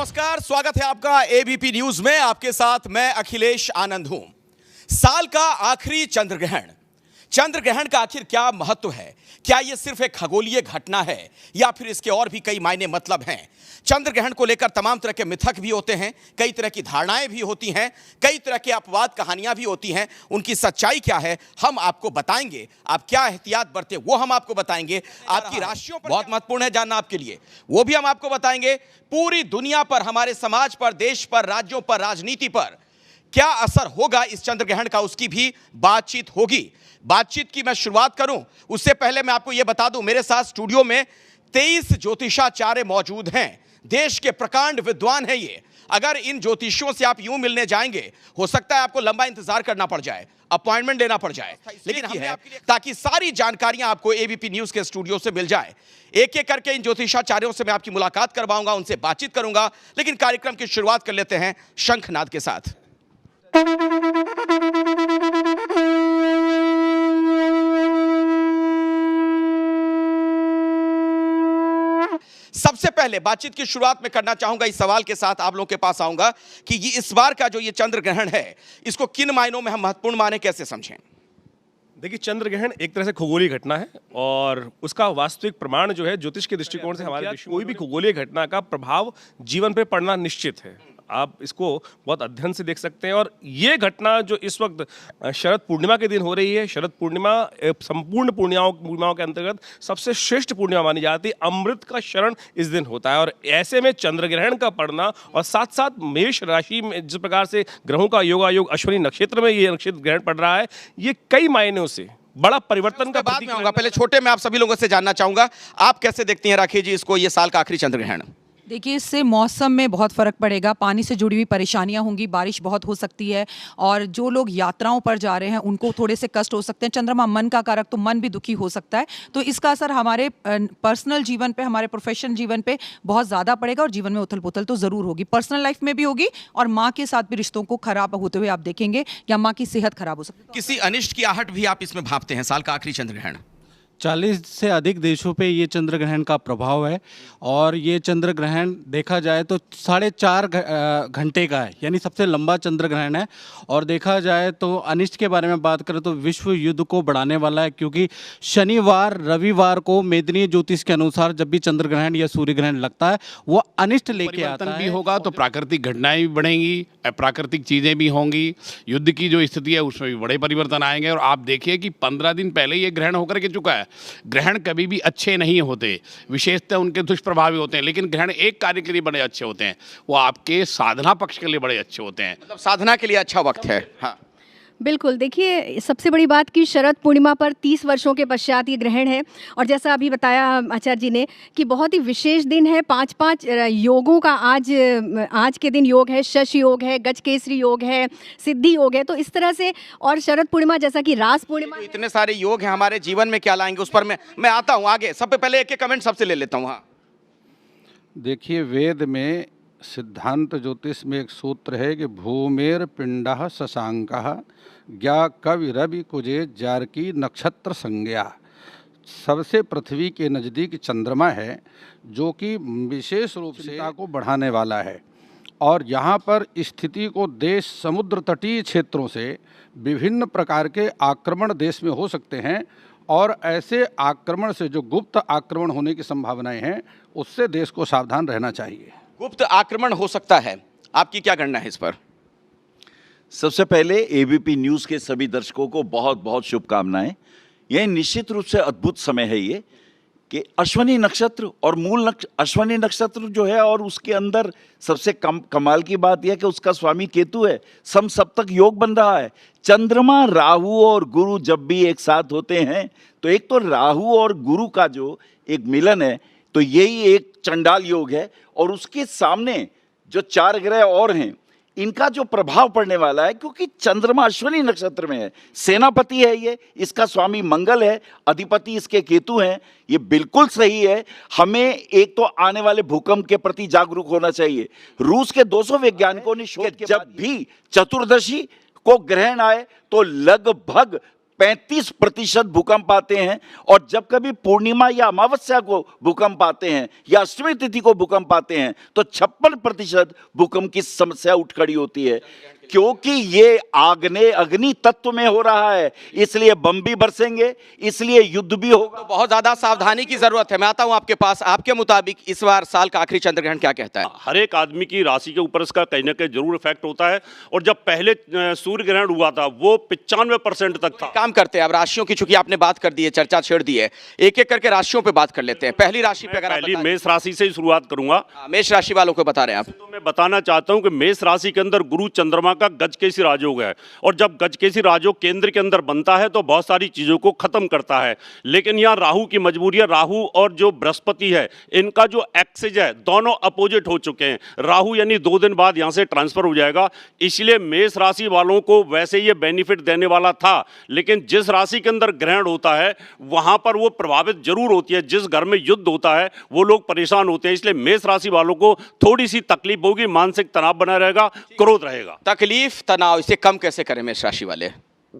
नमस्कार, स्वागत है आपका एबीपी न्यूज में। आपके साथ मैं अखिलेश आनंद हूं। साल का आखिरी चंद्र ग्रहण का आखिर क्या महत्व है? क्या यह सिर्फ एक खगोलीय घटना है या फिर इसके और भी कई मायने मतलब हैं? चंद्र ग्रहण को लेकर तमाम तरह के मिथक भी होते हैं, कई तरह की धारणाएं भी होती हैं, कई तरह के अपवाद कहानियां भी होती हैं। उनकी सच्चाई क्या है हम आपको बताएंगे। आप क्या एहतियात बरते वो हम आपको बताएंगे। आपकी राशियों पर बहुत महत्वपूर्ण है जानना आपके लिए, वो भी हम आपको बताएंगे। पूरी दुनिया पर, हमारे समाज पर, देश पर, राज्यों पर, राजनीति पर क्या असर होगा इस चंद्र ग्रहण का, उसकी भी बातचीत होगी। बातचीत की मैं शुरुआत करूं उससे पहले मैं आपको यह बता दूं, मेरे साथ स्टूडियो में 23 ज्योतिषाचार्य मौजूद हैं। देश के प्रकांड विद्वान हैं ये। अगर इन ज्योतिषियों से आप यूं मिलने जाएंगे, हो सकता है आपको लंबा इंतजार करना पड़ जाए, अपॉइंटमेंट लेना पड़ जाए, लेकिन है ताकि सारी जानकारियां आपको एबीपी न्यूज के स्टूडियो से मिल जाए। एक एक करके इन ज्योतिषाचार्यों से मैं आपकी मुलाकात करवाऊंगा, उनसे बातचीत करूंगा, लेकिन कार्यक्रम की शुरुआत कर लेते हैं शंखनाद के साथ। सबसे पहले बातचीत की शुरुआत में करना चाहूंगा इस सवाल के साथ, आप लोगों के पास आऊंगा कि ये इस बार का जो ये चंद्र ग्रहण है, इसको किन मायनों में हम महत्वपूर्ण माने, कैसे समझें? देखिए, चंद्र ग्रहण एक तरह से खगोलीय घटना है और उसका वास्तविक प्रमाण जो है ज्योतिष के दृष्टिकोण से हमारे कोई भी खगोलीय घटना का प्रभाव जीवन पे पड़ना निश्चित है। आप इसको बहुत अध्ययन से देख सकते हैं। और ये घटना जो इस वक्त शरद पूर्णिमा के दिन हो रही है, शरद पूर्णिमा संपूर्ण पूर्णिमाओं के अंतर्गत सबसे श्रेष्ठ पूर्णिमा मानी जाती है। अमृत का शरण इस दिन होता है और ऐसे में चंद्र ग्रहण का पड़ना और साथ साथ मेष राशि में जिस प्रकार से ग्रहों का योगायोग अश्विनी नक्षत्र में ये नक्षत्र ग्रहण पड़ रहा है, ये कई मायनों से बड़ा परिवर्तन का बाद में आऊंगा। पहले छोटे में आप सभी लोगों से जानना चाहूंगा, आप कैसे देखती हैं राखी जी इसको, ये साल का आखिरी चंद्र ग्रहण? देखिए, इससे मौसम में बहुत फ़र्क पड़ेगा। पानी से जुड़ी हुई परेशानियां होंगी, बारिश बहुत हो सकती है और जो लोग यात्राओं पर जा रहे हैं उनको थोड़े से कष्ट हो सकते हैं। चंद्रमा मन का कारक, तो मन भी दुखी हो सकता है, तो इसका असर हमारे पर्सनल जीवन पे, हमारे प्रोफेशनल जीवन पे बहुत ज़्यादा पड़ेगा और जीवन में उथल पुथल तो ज़रूर होगी, पर्सनल लाइफ में भी होगी और माँ के साथ भी रिश्तों को खराब होते हुए आप देखेंगे या माँ की सेहत खराब हो सकती है। किसी अनिष्ट की आहट भी आप इसमें भांपते हैं? साल का आखिरी चंद्र ग्रहण 40 से अधिक देशों पे ये चंद्र ग्रहण का प्रभाव है और ये चंद्र ग्रहण देखा जाए तो 4.5 घंटे का है, यानी सबसे लंबा चंद्र ग्रहण है। और देखा जाए तो अनिष्ट के बारे में बात करें तो विश्व युद्ध को बढ़ाने वाला है, क्योंकि शनिवार रविवार को मेदिनी ज्योतिष के अनुसार जब भी चंद्र ग्रहण या सूर्य ग्रहण लगता है वो अनिष्ट लेके आता है। भी होगा तो प्राकृतिक घटनाएं भी बढ़ेंगी, प्राकृतिक चीज़ें भी होंगी, युद्ध की जो स्थिति है उसमें भी बड़े परिवर्तन आएंगे। और आप देखिए कि 15 दिन पहले ये ग्रहण होकर के चुका है। ग्रहण कभी भी अच्छे नहीं होते, विशेषतः उनके दुष्प्रभावी होते हैं, लेकिन ग्रहण एक कार्य के लिए बड़े अच्छे होते हैं, वो आपके साधना पक्ष के लिए बड़े अच्छे होते हैं। मतलब साधना के लिए अच्छा वक्त है। हाँ बिल्कुल। देखिए, सबसे बड़ी बात कि शरद पूर्णिमा पर 30 वर्षों के पश्चात ये ग्रहण है और जैसा अभी बताया आचार्य जी ने कि बहुत ही विशेष दिन है। 5 योगों का आज के दिन योग है, शश योग है, गजकेसरी योग है, सिद्धि योग है। तो इस तरह से, और शरद पूर्णिमा जैसा कि रास पूर्णिमा, इतने सारे योग हैं, हमारे जीवन में क्या लाएंगे उस पर मैं आता हूँ आगे। सबसे पहले एक कमेंट सबसे ले लेता हूँ। हाँ देखिए, वेद में सिद्धांत ज्योतिष में एक सूत्र है कि भूमेर पिंडः शशांकः ज्ञा कवि रवि कुजे जारकी नक्षत्र संज्ञा। सबसे पृथ्वी के नज़दीक चंद्रमा है जो कि विशेष रूप से चिंता को बढ़ाने वाला है और यहाँ पर स्थिति को देश समुद्र तटीय क्षेत्रों से विभिन्न प्रकार के आक्रमण देश में हो सकते हैं और ऐसे आक्रमण से जो गुप्त आक्रमण होने की संभावनाएं हैं उससे देश को सावधान रहना चाहिए। गुप्त आक्रमण हो सकता है, आपकी क्या गणना है इस पर? सबसे पहले एबीपी न्यूज़ के सभी दर्शकों को बहुत बहुत शुभकामनाएं। यह निश्चित रूप से अद्भुत समय है ये कि अश्विनी नक्षत्र और अश्विनी नक्षत्र जो है और उसके अंदर सबसे कमाल की बात यह कि उसका स्वामी केतु है, सप्तक योग बन रहा है। चंद्रमा, राहु और गुरु जब भी एक साथ होते हैं तो एक तो राहु और गुरु का जो एक मिलन है तो यही एक चंडाल योग है और उसके सामने जो 4 ग्रह और हैं इनका जो प्रभाव पड़ने वाला है, क्योंकि चंद्रमा अश्विनी नक्षत्र में है, सेनापति है ये, इसका स्वामी मंगल है, अधिपति इसके केतु हैं। ये बिल्कुल सही है। हमें एक तो आने वाले भूकंप के प्रति जागरूक होना चाहिए। रूस के 200 वैज्ञानिकों ने शोध किया जब भी चतुर्दशी को ग्रहण आए तो लगभग 35% भूकंप आते हैं, और जब कभी पूर्णिमा या अमावस्या को भूकंप आते हैं या अष्टमी तिथि को भूकंप आते हैं तो 56% भूकंप की समस्या उठ खड़ी होती है, क्योंकि ये अग्नि तत्व में हो रहा है, इसलिए बम भी बरसेंगे, इसलिए युद्ध भी होगा। तो बहुत ज्यादा सावधानी की जरूरत है। मैं आता हूं आपके पास। आपके मुताबिक इस बार साल का आखिरी चंद्रग्रहण क्या कहता है? हर एक आदमी की राशि के ऊपर इसका कहीं ना कहीं जरूर इफेक्ट होता है। और जब पहले सूर्य ग्रहण हुआ था वो 95% तक था। काम करते हैं अब राशियों की, चूंकि आपने बात कर दी है, चर्चा छेड़ दी है, एक एक करके राशियों पे बात कर लेते हैं। पहली राशि पे अगर आप पहली बता मेष राशि से ही शुरुआत करूंगा। दें। मेष राशि वालों को बता रहे हैं आप। तो मैं बताना चाहता हूं कि मेष राशि के अंदर गुरु चंद्रमा का गजकेसरी राजयोग है, और जब गजकेसरी राजयोग केंद्र के अंदर बनता है तो बहुत सारी चीजों को खत्म करता है। लेकिन यहाँ राहु की मजबूरी है। राहु और जो बृहस्पति है, इनका जो एक्सिस है, दोनों अपोजिट हो चुके हैं। राहु यानी 2 दिन बाद यहाँ से ट्रांसफर हो जाएगा, इसलिए मेष राशि वालों को वैसे ये बेनिफिट देने वाला था, लेकिन जिस राशि के अंदर ग्रहण होता है वहां पर वो प्रभावित जरूर होती है। जिस घर में युद्ध होता है वो लोग परेशान होते हैं, इसलिए मेष राशि वालों को थोड़ी सी तकलीफ होगी, मानसिक तनाव बना रहेगा, क्रोध रहेगा। तकलीफ, तनाव, इसे कम कैसे करें मेष राशि वाले?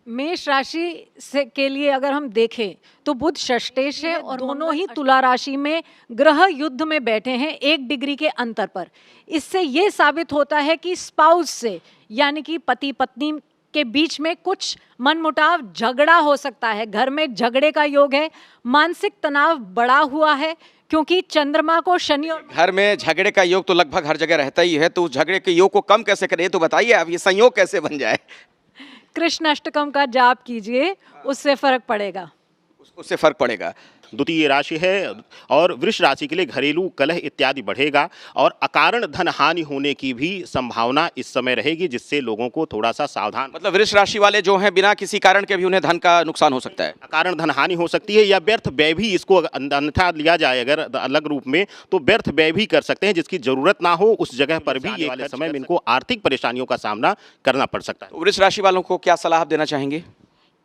मेष राशि से के लिए अगर हम देखें तो बुध षष्टेश है और दोनों ही तुला राशि में ग्रह युद्ध में बैठे हैं 1 डिग्री के अंतर पर। इससे ये साबित होता है कि स्पाउस से, यानी कि पति पत्नी के बीच में कुछ मनमुटाव, झगड़ा हो सकता है। घर में झगड़े का योग है। मानसिक तनाव बढ़ा हुआ है क्योंकि चंद्रमा को शनि और घर में झगड़े का योग तो लगभग हर जगह रहता ही है, तो उस झगड़े के योग को कम कैसे करें तो बताइए आप, ये संयोग कैसे बन जाए? कृष्ण अष्टकम का जाप कीजिए, उससे फर्क पड़ेगा। उससे फर्क पड़ेगा। द्वितीय राशि है और वृष राशि के लिए घरेलू कलह इत्यादि बढ़ेगा और अकारण धन हानि होने की भी संभावना इस समय रहेगी, जिससे लोगों को थोड़ा सा सावधान। मतलब वृष राशि वाले जो हैं बिना किसी कारण के भी उन्हें धन का नुकसान हो सकता है। अकारण धन हानि हो सकती है या व्यर्थ व्यय भी, इसको अन्यथा लिया जाए अगर अलग रूप में तो व्यर्थ व्यय भी कर सकते हैं, जिसकी जरूरत ना हो उस जगह पर भी ये वाले समय में इनको आर्थिक परेशानियों का सामना करना पड़ सकता है। वृष राशि वालों को क्या सलाह आप देना चाहेंगे?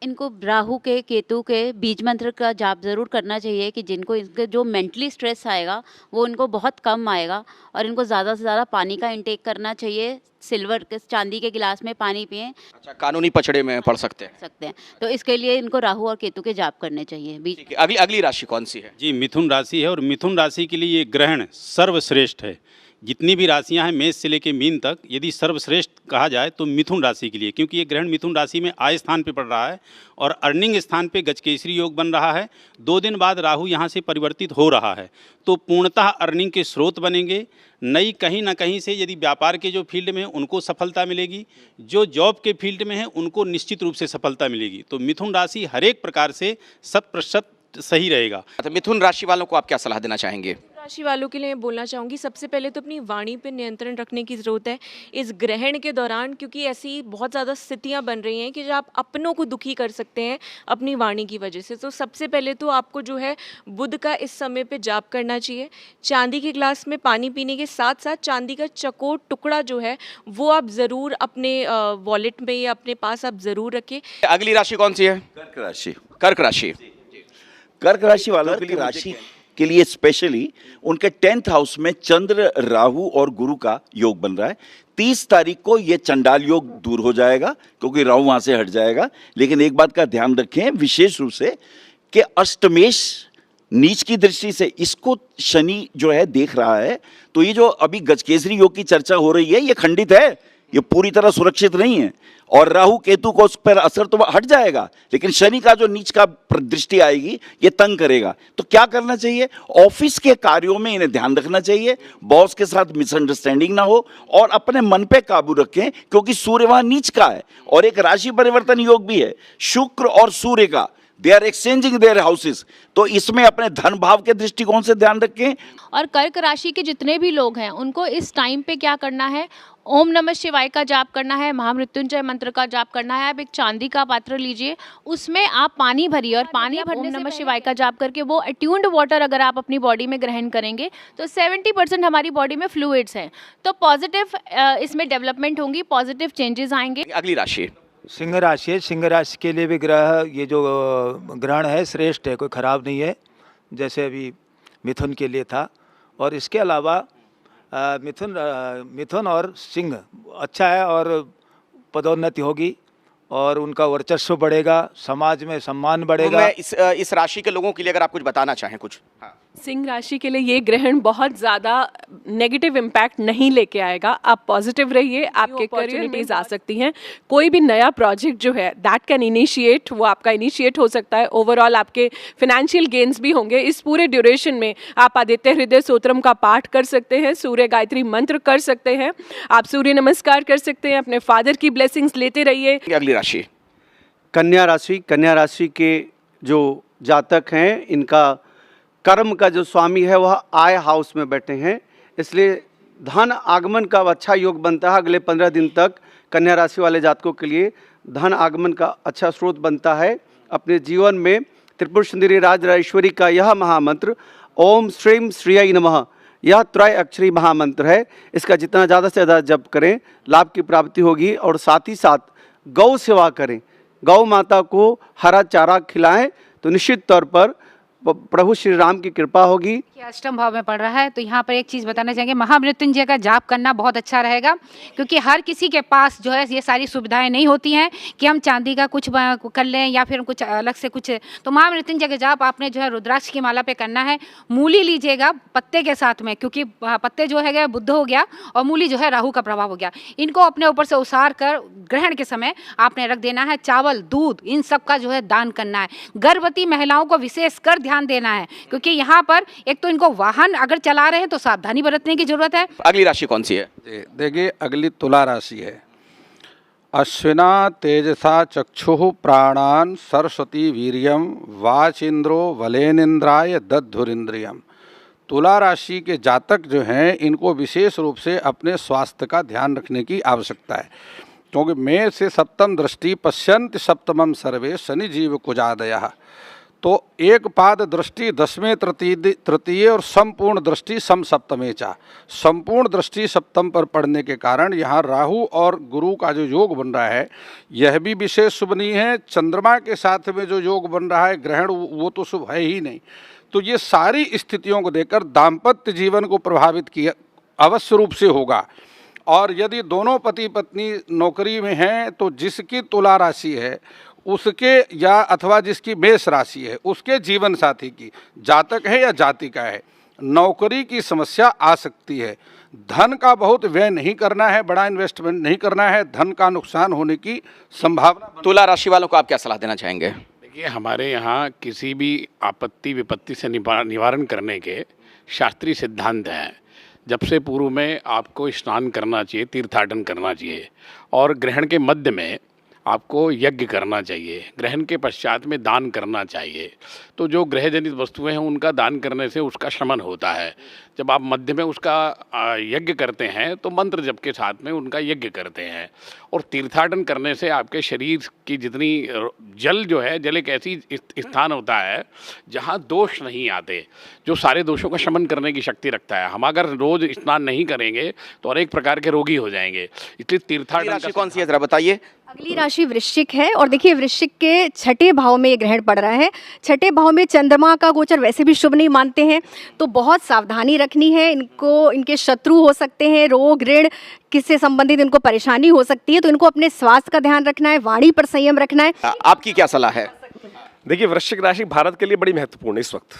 इनको राहु के केतु के बीज मंत्र का जाप ज़रूर करना चाहिए कि जिनको इनके जो मेंटली स्ट्रेस आएगा वो इनको बहुत कम आएगा, और इनको ज़्यादा से ज़्यादा पानी का इंटेक करना चाहिए। सिल्वर के, चांदी के गिलास में पानी पिएं। अच्छा, कानूनी पचड़े में पड़ सकते हैं। तो इसके लिए इनको राहु और केतु के जाप करने चाहिए। बीच अगली राशि कौन सी है? जी, मिथुन राशि है और मिथुन राशि के लिए ये ग्रहण सर्वश्रेष्ठ है। जितनी भी राशियां हैं मेष से लेकर मीन तक, यदि सर्वश्रेष्ठ कहा जाए तो मिथुन राशि के लिए, क्योंकि ये ग्रहण मिथुन राशि में आय स्थान पे पड़ रहा है और अर्निंग स्थान पे गजकेसरी योग बन रहा है। 2 दिन बाद राहु यहाँ से परिवर्तित हो रहा है, तो पूर्णतः अर्निंग के स्रोत बनेंगे। नई कहीं ना कहीं से यदि व्यापार के जो फील्ड में है उनको सफलता मिलेगी, जो जॉब के फील्ड में है उनको निश्चित रूप से सफलता मिलेगी। तो मिथुन राशि हर एक प्रकार से 100% सही रहेगा। तो मिथुन राशि वालों को आप क्या सलाह देना चाहेंगे? राशि वालों के लिए मैं बोलना चाहूँगी, सबसे पहले तो अपनी वाणी पर नियंत्रण रखने की ज़रूरत है इस ग्रहण के दौरान, क्योंकि ऐसी बहुत ज़्यादा स्थितियाँ बन रही हैं कि जो आप अपनों को दुखी कर सकते हैं अपनी वाणी की वजह से। तो सबसे पहले तो आपको जो है बुध का इस समय पे जाप करना चाहिए। चांदी के ग्लास में पानी पीने के साथ साथ चांदी का चकोर टुकड़ा जो है वो आप ज़रूर अपने वॉलेट में या अपने पास आप ज़रूर रखें। अगली राशि कौन सी है? कर्क राशि। कर्क राशि। कर्क राशि वालों के लिए राशि के लिए स्पेशली उनके 10th हाउस में चंद्र, राहु और गुरु का योग बन रहा है। 30 तारीख को ये चंडाल योग दूर हो जाएगा क्योंकि राहु वहां से हट जाएगा। लेकिन एक बात का ध्यान रखें विशेष रूप से कि अष्टमेश नीच की दृष्टि से इसको शनि जो है देख रहा है, तो ये जो अभी गजकेसरी योग की चर्चा हो रही है ये खंडित है, ये पूरी तरह सुरक्षित नहीं है। और राहु केतु को उस पर असर तो हट जाएगा, लेकिन शनि का जो नीच का दृष्टि आएगी ये तंग करेगा। तो क्या करना चाहिए? ऑफिस के कार्यों में इन्हें ध्यान रखना चाहिए, बॉस के साथ मिसअंडरस्टैंडिंग ना हो और अपने मन पे काबू रखें, क्योंकि सूर्य वहां नीच का है और एक राशि परिवर्तन योग भी है शुक्र और सूर्य का। They are exchanging their houses, तो इसमें अपने धन भाव के दृष्टिकोण से ध्यान रखें। और कर्क राशि के जितने भी लोग हैं उनको इस टाइम पे क्या करना है? ओम नमः शिवाय का जाप करना है, महामृत्युंजय मंत्र का जाप करना है। आप एक चांदी का पात्र लीजिए, उसमें आप पानी भरिए और पानी भरने से ओम नमः शिवाय का जाप करके वो अट्यून्ड वाटर अगर आप अपनी बॉडी में ग्रहण करेंगे तो 70% हमारी बॉडी में फ्लूइड्स हैं, तो पॉजिटिव इसमें डेवलपमेंट होंगी, पॉजिटिव चेंजेस आएंगे। अगली राशि सिंह राशि है। सिंह राशि के लिए भी ग्रह ये जो ग्रहण है श्रेष्ठ है, कोई खराब नहीं है, जैसे अभी मिथुन के लिए था। और इसके अलावा मिथुन और सिंह अच्छा है और पदोन्नति होगी और उनका वर्चस्व बढ़ेगा, समाज में सम्मान तो बढ़ेगा। मैं इस राशि के लोगों के लिए अगर आप कुछ बताना चाहें कुछ। हाँ। सिंह राशि के लिए ये ग्रहण बहुत ज़्यादा नेगेटिव इम्पैक्ट नहीं लेके आएगा। आप पॉजिटिव रहिए, आपके अपॉर्चुनिटीज आ सकती हैं। कोई भी नया प्रोजेक्ट जो है दैट कैन इनिशिएट, वो आपका इनिशिएट हो सकता है। ओवरऑल आपके फाइनेंशियल गेन्स भी होंगे। इस पूरे ड्यूरेशन में आप आदित्य हृदय स्तोत्रम का पाठ कर सकते हैं, सूर्य गायत्री मंत्र कर सकते हैं, आप सूर्य नमस्कार कर सकते हैं, अपने फादर की ब्लेसिंग्स लेते रहिए। अगली राशि कन्या राशि। कन्या राशि के जो जातक हैं, इनका कर्म का जो स्वामी है वह आय हाउस में बैठे हैं, इसलिए धन आगमन का अच्छा योग बनता है। अगले 15 दिन तक कन्या राशि वाले जातकों के लिए धन आगमन का अच्छा स्रोत बनता है। अपने जीवन में त्रिपुर सुंदरी राजराजेश्वरी का यह महामंत्र ओम श्रीम श्रीय नमः, यह त्रय अक्षरी महामंत्र है। इसका जितना ज़्यादा से ज़्यादा जप करें लाभ की प्राप्ति होगी। और साथ ही साथ गौ सेवा करें, गौ माता को हरा चारा खिलाएं तो निश्चित तौर पर प्रभु श्री राम की कृपा होगी। अष्टम भाव में पड़ रहा है, तो यहाँ पर एक चीज़ बताना चाहेंगे, महामृत्युंजय का जाप करना बहुत अच्छा रहेगा, क्योंकि हर किसी के पास जो है ये सारी सुविधाएं नहीं होती हैं कि हम चांदी का कुछ कर लें या फिर कुछ अलग से कुछ। तो महामृत्युंजय का जाप आपने जो है रुद्राक्ष की माला पे करना है। मूली लीजिएगा पत्ते के साथ में, क्योंकि पत्ते जो है बुध हो गया और मूली जो है राहु का प्रभाव हो गया। इनको अपने ऊपर से उसार कर ग्रहण के समय आपने रख देना है। चावल, दूध, इन सब का जो है दान करना है। गर्भवती महिलाओं को विशेष कर ध्यान देना है, क्योंकि यहाँ पर एक तो इनको वाहन अगर चला रहे हैं तो सावधानी बरतने की जरूरत है। अगली राशि कौन सी है? देखिए, अगली तुला राशि है। अश्विना तेजसा चक्षुः प्राणान सरस्वती वीर्यम वाचिंद्रो वलेनिंद्राय दद्धुरिंद्रियम। तुला राशि के जातक जो हैं, इनको विशेष रूप से अपने स्वास्थ्य का ध्यान रखने की आवश्यकता है, क्योंकि मेष से सप्तम दृष्टि पश्यन्ति सप्तमम सर्वे शनि जीव कुजादयः। तो एक पाद दृष्टि दसवें तृतीय और संपूर्ण दृष्टि सम सप्तमे चा। संपूर्ण दृष्टि सप्तम पर पड़ने के कारण यहाँ राहु और गुरु का जो योग बन रहा है यह भी विशेष शुभ नहीं है। चंद्रमा के साथ में जो योग बन रहा है ग्रहण, वो तो शुभ है ही नहीं। तो ये सारी स्थितियों को देखकर दाम्पत्य जीवन को प्रभावित किया अवश्य रूप से होगा। और यदि दोनों पति पत्नी नौकरी में हैं तो जिसकी तुला राशि है उसके, या अथवा जिसकी मेष राशि है उसके जीवन साथी की, जातक है या जातिका है, नौकरी की समस्या आ सकती है। धन का बहुत व्यय नहीं करना है, बड़ा इन्वेस्टमेंट नहीं करना है, धन का नुकसान होने की संभावना। तुला राशि वालों को आप क्या सलाह देना चाहेंगे? देखिए, हमारे यहाँ किसी भी आपत्ति विपत्ति से निवारण करने के शास्त्रीय सिद्धांत हैं। जब से पूर्व में आपको स्नान करना चाहिए, तीर्थाटन करना चाहिए, और ग्रहण के मध्य में आपको यज्ञ करना चाहिए, ग्रहण के पश्चात में दान करना चाहिए। तो जो ग्रह जनित वस्तुएं हैं उनका दान करने से उसका शमन होता है। जब आप मध्य में उसका यज्ञ करते हैं तो मंत्र जप के साथ में उनका यज्ञ करते हैं। और तीर्थाटन करने से आपके शरीर की जितनी जल जो है, जल एक ऐसी स्थान होता है जहाँ दोष नहीं आते, जो सारे दोषों का शमन करने की शक्ति रखता है। हम अगर रोज स्नान नहीं करेंगे तो अनेक प्रकार के रोगी हो जाएंगे, इसलिए तीर्थाटन। कौन सी है जरा बताइए? अगली राशि वृश्चिक है। और देखिए, वृश्चिक के छठे भाव में ये ग्रहण पड़ रहा है। छठे भाव में चंद्रमा का गोचर वैसे भी शुभ नहीं मानते हैं, तो बहुत सावधानी रखनी है। इनको, इनके शत्रु हो सकते हैं, रोग ऋण किससे संबंधित इनको परेशानी हो सकती है, तो इनको अपने स्वास्थ्य का ध्यान रखना है, वाणी पर संयम रखना है। आपकी क्या सलाह है? देखिए, वृश्चिक राशि भारत के लिए बड़ी महत्वपूर्ण है इस वक्त,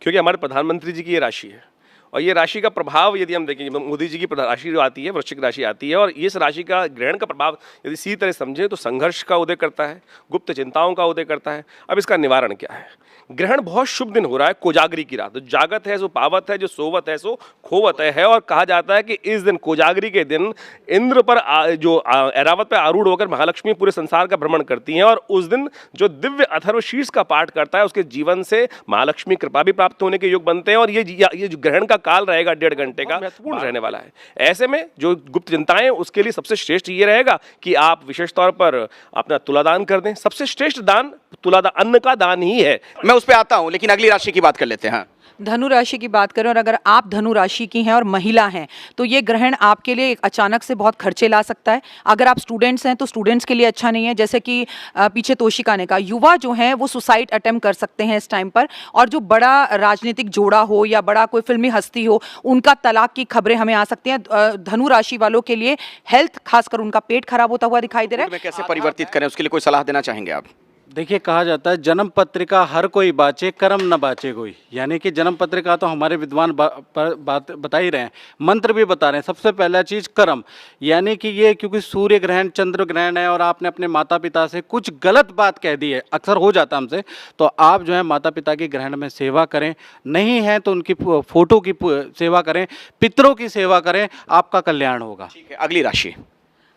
क्योंकि हमारे प्रधानमंत्री जी की ये राशि है। और ये राशि का प्रभाव यदि हम देखें, मोदी जी की राशि जो आती है वृश्चिक राशि आती है, और इस राशि का ग्रहण का प्रभाव यदि इसी तरह समझें तो संघर्ष का उदय करता है, गुप्त चिंताओं का उदय करता है। अब इसका निवारण क्या है? ग्रहण बहुत शुभ दिन हो रहा है, कोजागरी की रात। जागत है सो पावत है, जो सोवत है सो खोवत है। और कहा जाता है कि इस दिन, कोजागरी के दिन, इंद्र पर जो ऐरावत पर आरूढ़ होकर महालक्ष्मी पूरे संसार का भ्रमण करती हैं। और उस दिन जो दिव्य अथर्व शीर्ष का पाठ करता है उसके जीवन से महालक्ष्मी कृपा भी प्राप्त होने के योग बनते हैं। और ये जो ग्रहण का काल रहेगा 1.5 घंटे का, महत्वपूर्ण रहने वाला है। ऐसे में जो गुप्त चिंताएं, उसके लिए सबसे श्रेष्ठ ये रहेगा कि आप विशेष तौर पर अपना तुलादान कर दें। सबसे श्रेष्ठ दान तुलादान, अन्न का दान ही है। मैं उस पे आता हूं, लेकिन अगली राशि की बात कर लेते हैं। धनु राशि की बात करें और अगर आप धनु राशि की हैं और महिला हैं तो ये ग्रहण आपके लिए एक अचानक से बहुत खर्चे ला सकता है। अगर आप स्टूडेंट्स हैं तो स्टूडेंट्स के लिए अच्छा नहीं है, जैसे कि पीछे तोशिका ने कहा, युवा जो हैं वो सुसाइड अटेम्प्ट कर सकते हैं इस टाइम पर। और जो बड़ा राजनीतिक जोड़ा हो या बड़ा कोई फिल्मी हस्ती हो, उनका तलाक की खबरें हमें आ सकती हैं। धनु राशि वालों के लिए हेल्थ, खासकर उनका पेट खराब होता हुआ दिखाई दे रहा है। कैसे परिवर्तित करें, उसके लिए कोई सलाह देना चाहेंगे आप? देखिए, कहा जाता है जन्म पत्रिका हर कोई बाँचे, कर्म न बाँचे कोई। यानी कि जन्म पत्रिका तो हमारे विद्वान बात बता ही रहे हैं, मंत्र भी बता रहे हैं। सबसे पहला चीज़ कर्म, यानी कि ये क्योंकि सूर्य ग्रहण चंद्र ग्रहण है और आपने अपने माता पिता से कुछ गलत बात कह दी है, अक्सर हो जाता हमसे, तो आप जो है माता पिता की ग्रहण में सेवा करें, नहीं है तो उनकी फोटो की सेवा करें, पितरों की सेवा करें, आपका कल्याण होगा। ठीक है, अगली राशि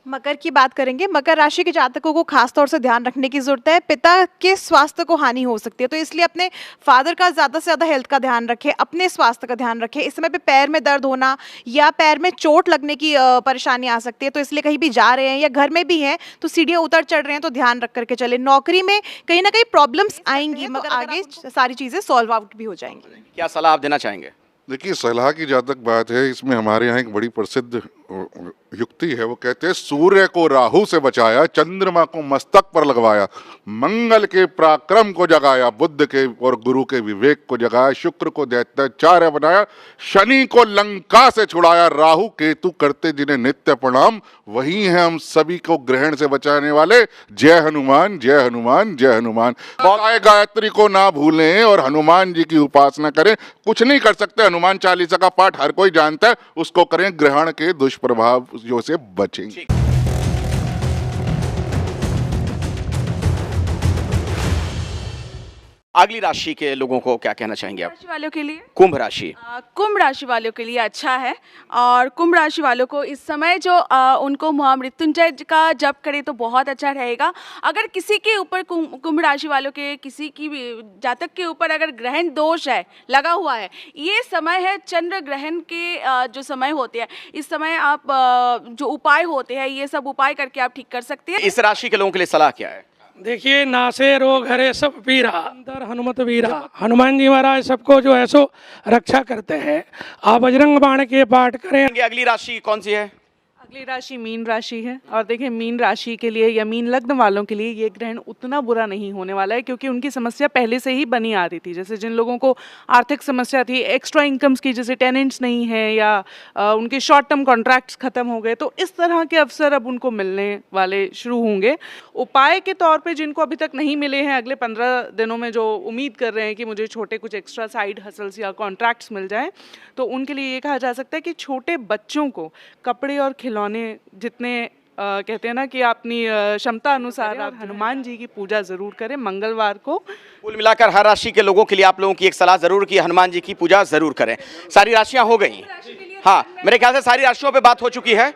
मकर की बात करेंगे। मकर राशि के जातकों को खास तौर से ध्यान रखने की जरूरत है। पिता के स्वास्थ्य को हानि हो सकती है, तो इसलिए अपने फादर का ज़्यादा से ज़्यादा हेल्थ का ध्यान रखें, अपने स्वास्थ्य का ध्यान रखें। इस समय पे पैर में दर्द होना या पैर में चोट लगने की परेशानी आ सकती है, तो इसलिए कहीं भी जा रहे हैं या घर में भी हैं तो सीढ़ियाँ उतर चढ़ रहे हैं तो ध्यान रख करके चले। नौकरी में कहीं ना कहीं प्रॉब्लम्स आएंगी, मगर आगे सारी चीज़ें सॉल्व आउट भी हो जाएंगी। क्या सलाह आप देना चाहेंगे? देखिए, सलाह की जहाँ तक बात है, इसमें हमारे यहाँ एक बड़ी प्रसिद्ध युक्ति है। वो कहते हैं सूर्य को राहु से बचाया, चंद्रमा को मस्तक पर लगवाया, मंगल के पराक्रम को जगाया, बुद्ध के और गुरु के विवेक को जगाया, शुक्र को दैत्याचार्य बनाया, शनि को लंका से छुड़ाया, राहु केतु करते जिन्हें नित्य प्रणाम, वही हैं हम सभी को ग्रहण से बचाने वाले। जय हनुमान, जय हनुमान, जय हनुमान। गायत्री को ना भूलें और हनुमान जी की उपासना करें। कुछ नहीं कर सकते, हनुमान चालीसा का पाठ हर कोई जानता है, उसको करें, ग्रहण के दुष्प्रभाव से बचेंगे। अगली राशि के लोगों को क्या कहना चाहेंगे आप? राशि वालों के लिए कुंभ राशि। कुंभ राशि वालों के लिए अच्छा है, और कुंभ राशि वालों को इस समय जो उनको महामृत्युंजय का जप करे तो बहुत अच्छा रहेगा। अगर किसी के ऊपर कुंभ राशि वालों के किसी की भी जातक के ऊपर अगर ग्रहण दोष है लगा हुआ है, ये समय है चंद्र ग्रहण के जो समय होते हैं, इस समय आप जो उपाय होते हैं ये सब उपाय करके आप ठीक कर सकते हैं। इस राशि के लोगों के लिए सलाह क्या है? देखिए, नासे रोग हरे सब पीरा, अंदर हनुमत वीरा। हनुमान जी महाराज सबको जो है सो रक्षा करते हैं। आप बजरंग बाण के पाठ करें। अगली राशि कौन सी है? अगली राशि मीन राशि है। और देखिए, मीन राशि के लिए या मीन लग्न वालों के लिए ये ग्रहण उतना बुरा नहीं होने वाला है, क्योंकि उनकी समस्या पहले से ही बनी आ रही थी। जैसे जिन लोगों को आर्थिक समस्या थी, एक्स्ट्रा इनकम्स की, जैसे टेनेंट्स नहीं है या उनके शॉर्ट टर्म कॉन्ट्रैक्ट्स खत्म हो गए, तो इस तरह के अवसर अब उनको मिलने वाले शुरू होंगे। उपाय के तौर पे जिनको अभी तक नहीं मिले हैं, अगले 15 दिनों में जो उम्मीद कर रहे हैं कि मुझे छोटे कुछ एक्स्ट्रा साइड हसल्स या कॉन्ट्रैक्ट्स मिल जाएं, तो उनके लिए ये कहा जा सकता है कि छोटे बच्चों को कपड़े और खिलौने जितने कहते हैं ना कि अपनी क्षमता अनुसार आप हनुमान जी की पूजा जरूर करें मंगलवार को। कुल मिलाकर हर राशि के लोगों के लिए आप लोगों की एक सलाह जरूर की, हनुमान जी की पूजा जरूर करें। सारी राशियां हो गई। हाँ, मेरे ख्याल से सारी राशियों पे बात हो चुकी है।